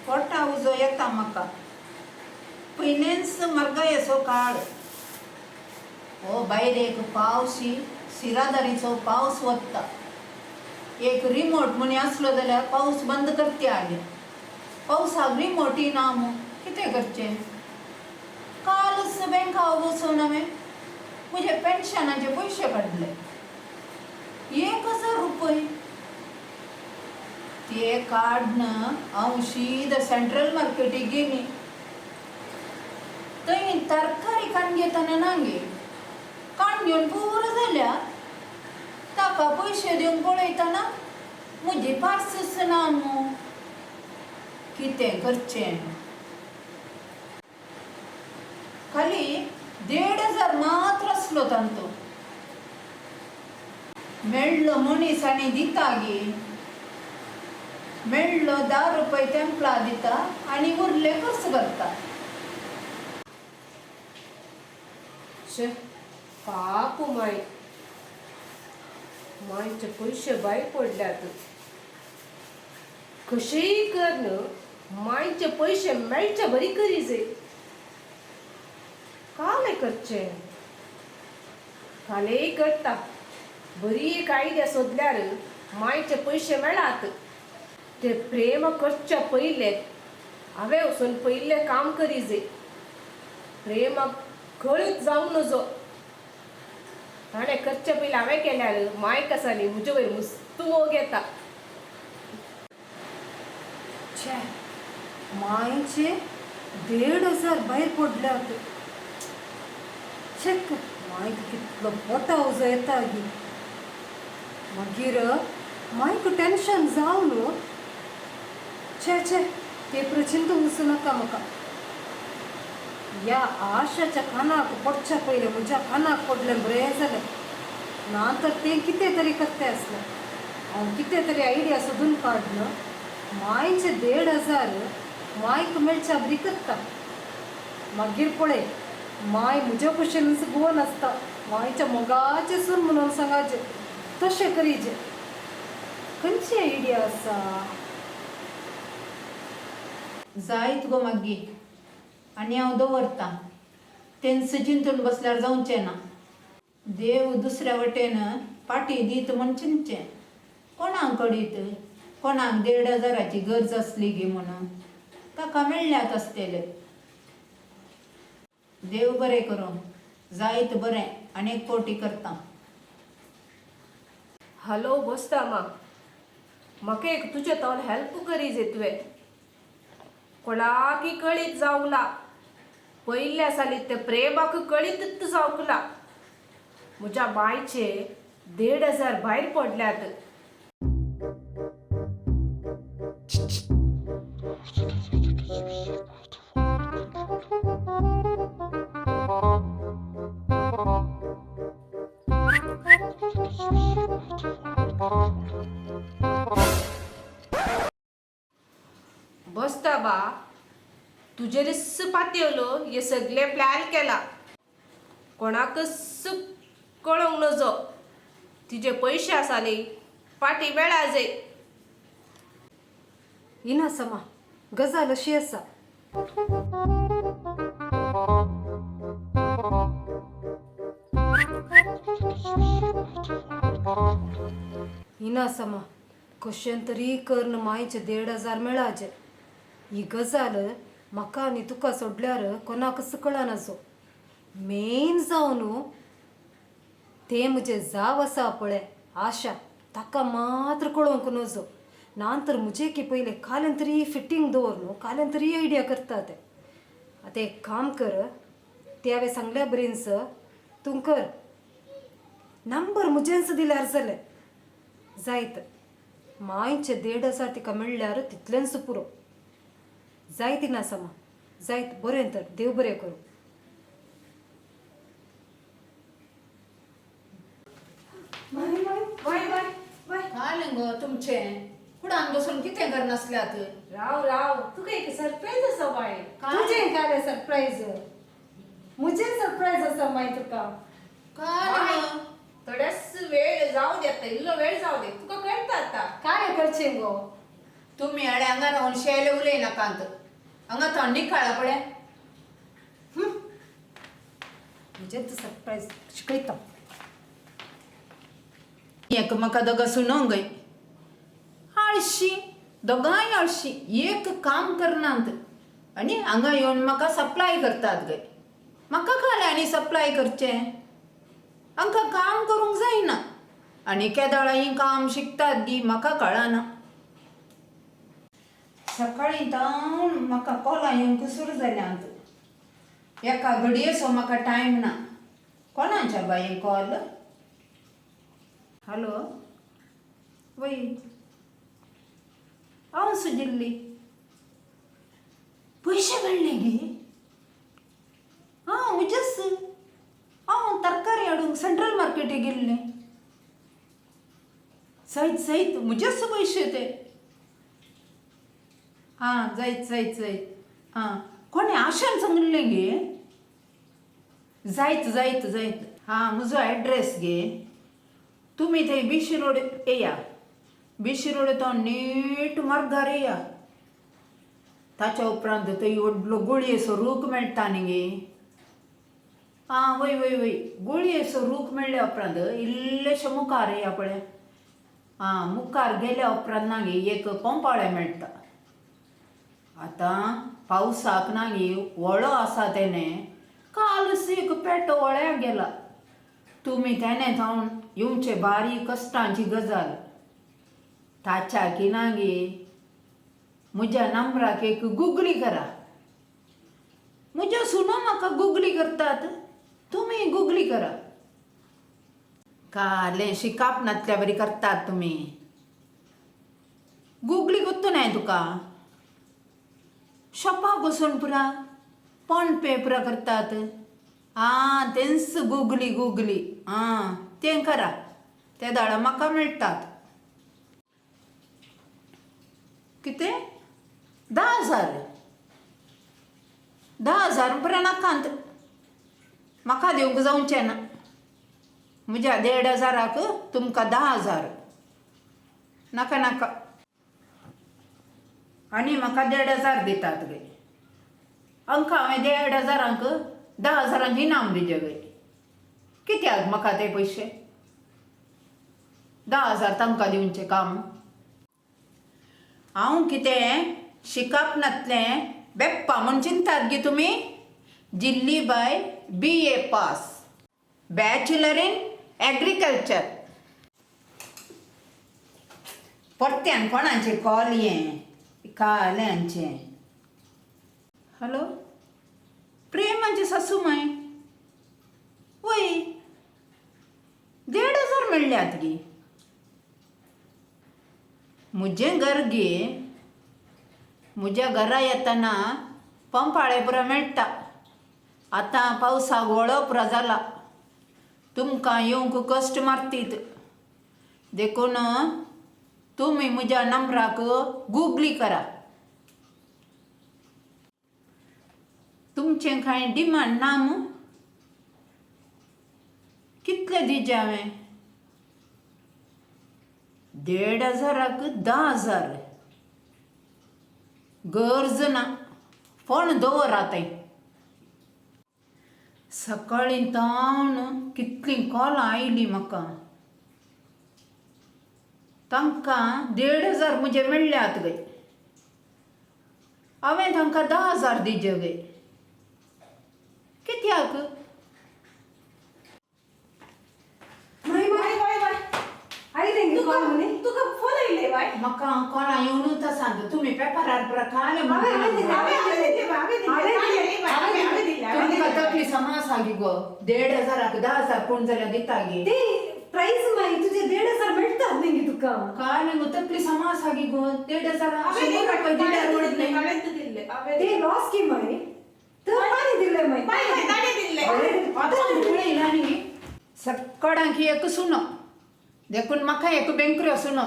पोटा उजो येता म्हाका पयलेंच मार्गा येसो काड हो भायर एक पावशी शिरादारीचो पावस वत्ता एक रिमोट म्हणी आसलो जाल्यार पावस बंद करते आले पावसाक रिमोट ना मग कितें करचें कालच बँकाक वचून हांवें म्हजे पेन्शनाचे पयशे काडले 1000 रुपये ते काडन हांव सीद सेंट्रल मार्केटीक गेली थंय तरकारी काण घेतना नांगे काण घेवन पुरो जाल्या ताका पयशे दिवंक पळयतना म्हजी पार्सच ना न्हू कितें करचें खाली 1500 मात्र आसलो तांतो मेळ्ळो मनीस आनी दिता गे मेळ्ळो 10 रुपये तेंपला दिता आनी उरले खर्च करता पाप मायचे पयशे भायर पडल्यात कशेंय कर न्हू मायचे पयशे मेळचे बरी करी जे काले करचें कालेय करता बरी एक आयडिया सोदल्यार मायचे पयशे मेळात ते प्रेम करचे पयले हांवें वचून पयले काम करी जे प्रेमाक खळीच जावंक नजो ताणें करचे पयलीं हांवें केल्यार मायक आसा न्ही म्हजे वयर मस्त मोग येता छे मायचे 1500 भायर पडल्यात चेक मायक कितलो पोटा उजो येता गी मागीर मायक टेन्शन जावन छे छे ते प्रचिंत वचूं नाका म्हाका या आशाच्या कानाक पडच्या पयलें म्हज्या कानाक पडलें बरें जालें ना तर तें कितें तरी करतें आसलें हांव कितें तरी आयडिया सोदून काडलो मायचे 1500 मायक मेळच्या बरी करता मागीर पळय माय म्हज्या भशेनच गोवन आसता मायच्या मोगाचें सून म्हणून सांगाचें तशें करीचें खंयची आयडिया आसा जायत गो मागी आनी हांव दवरतां तेंच चिंतून बसल्यार जावचें ना देव दुसऱ्या वटेन पाटी दीत म्हण चिंतचें कोणाक कडीत कोणाक 1500ची गरज आसली गे म्हणून ताका मेळ्ळ्यात आसतले देव बरें करूं जायत बरें आनीक पोटी करता हॅलो बसता म्हाका एक तुजे तोंड हेल्प करी जे तुवें कोणाकी कळीत जावंक पयल्या साली ते प्रेमाक कळीत जावंक म्हज्या बायचे 1500 भायर पडल्यात बसता बा तुजे रिस पातयलो हे सगळे प्लॅन केला कोणाकच कळोंक नजो तिचे पयशे आसाले पाटी मेळा जे इना समा गजाल अशी आसा इना समा कशें तरी करून मायचे 1500 मेळाचे ही गजाल म्हाका आनी तुका सोडल्यार कोणाकच कळनाजो मेन जावन ते म्हजे जाव आसा पळय आशा ताका मात्र कळोवंक नजो नांतर म्हजे की पयले काल्यान तरी फिटींग दवर न्हू काल्यान तरी आयडिया करता ते आतां एक काम कर ते हांवें सांगल्या बरेंच तूं कर नंबर म्हजेंच दिल्यार जालें जायत मायचे 1500 तिका मेळ्ळ्यार तितलेंच पुरो जायत ना समा जायत बरें तर देव बरें करूं कालें गो तुमचें कुडान बसून कितें करनासल्यात राव तुका एक सरप्राईज आसा बाय तुजें कालें सरप्राईज म्हजें सरप्राईज आसा माय तुका काय थोड्याच वेळ जाऊ दे आता इल्लो वेळ जाऊ दे तुका कळता आता काय करचें गो तुम्ही आणि हांगा रावन शेले उलय नाकांत हांगा थंडी काळा पळय म्हणजे सरप्राईज शिकयता एक म्हाका दोगां सुनोंगय आळशी दोगांय आळशी एक काम करनात आनी हांगा येवन म्हाका सप्लाय करतात गय म्हाका काल आनी सप्लाय करचें हांकां काम करूंक जायना आनी केदोळा ही काम शिकतात गी म्हाका कळना सकाळीं जावन म्हाका कॉलां येवंक सुरू जाल्यांत एका घडयेचो म्हाका टायम ना कोणाच्या बाये कॉल हॅलो वय हांव सुजिल्ली पयशे मेळ्ळे गे हां उजस हांव तरकारी हाडूंक सेंट्रल मार्केटीक गेल्लें जायत जायत म्हजेच पयशे ते हां जायत जायत जायत हां कोणे आशान सांगलें गे जायत जायत जायत हां म्हजो एड्रेस गे तुम्ही थंय बिशी रोड येया बिशी रोड तो नीट मार्गार येया ताच्या उपरांत थंय व्हडलो गुळयेचो रूख मेळटा न्ही गे आं वय वय वय गुळयेचो रूख मेळ्ळ्या उपरांत इल्लेशें मुखार येया पळय आं मुखार गेल्या उपरांत ना गे एक पंपाळे मेळटा आतां पावसाक ना गे व्हळो आसा तेणें कालच एक पेटो वळ्याक गेला तुमी तेणें जावन येवचे बारी कश्टांची गजाल ताच्या की ना गे म्हज्या नंबराक एक गुगली करा म्हज्यो सुनो म्हाका गुगली करतात तुमी गुगली करा कालें शिकापणांतल्या बरी करतात तुमी गुगली गुत्तू नाय तुका शॉपाक वचून पुरा फोन पे पुरा करतात आं तेंच गुगली गुगली आं तें करा ते दाडा म्हाका मेळटात कितें 10,000 10,000 पुरा नाकांत म्हाका दिवंक जावचें ना म्हज्या 1,500क तुमकां 10,000 नाका नाका आनी म्हाका 1,500 दितात गय अंका हांवें 1,500क 10,000 इनाम दिजें गय कित्याक म्हाका ते पयशे 10,000 तांकां दिवचें काम हांव कितें शिकापणांतलें बेप्पा म्हूण चिंतात गे तुमी जिल्ली बाय BA pass bachelor in agriculture परत्यान कोणाचें कॉल यें काल्यांचें हॅलो प्रेमाची सासू माय वय 1,500 मेळ्ळ्यात गे म्हजें घर गे म्हज्या घरा येतना पंपाळे पुरो मेळटा आतां पावसाक व्हळो पुरो जाला तुमकां येवंक कश्ट मारतीत देखून तुमी म्हज्या नंबराक गुगली करा तुमचें कांय डिमांड ना मू कितले दिवचे हांवें 1,500क 10,000 गरज ना फोन दवरात सकाळीं जावन कितलीं कॉलां आयलीं म्हाका तांकां 1,500 म्हजे मेळ्ळ्यात गय हांवें तांकां 10,000 दिजे गय कित्याक तुका फोन आयले बाय म्हाका कोणा येवनूच आसा तुमी पेपरार पुरा काले तुमकां तकली समासा गे गो 1,500क 10,000 कोण जाल्यार दिता गे प्राइस माई तुझे 1,500 मेळटात न्ही तुका काय न्ही तकली समासा गे गो 1,500 ते लॉस की माई तर पाणी दिले माई पळयला न्ही सकाळांक एक सुनो देखून म्हाका एक बेंकऱ्यो सुनो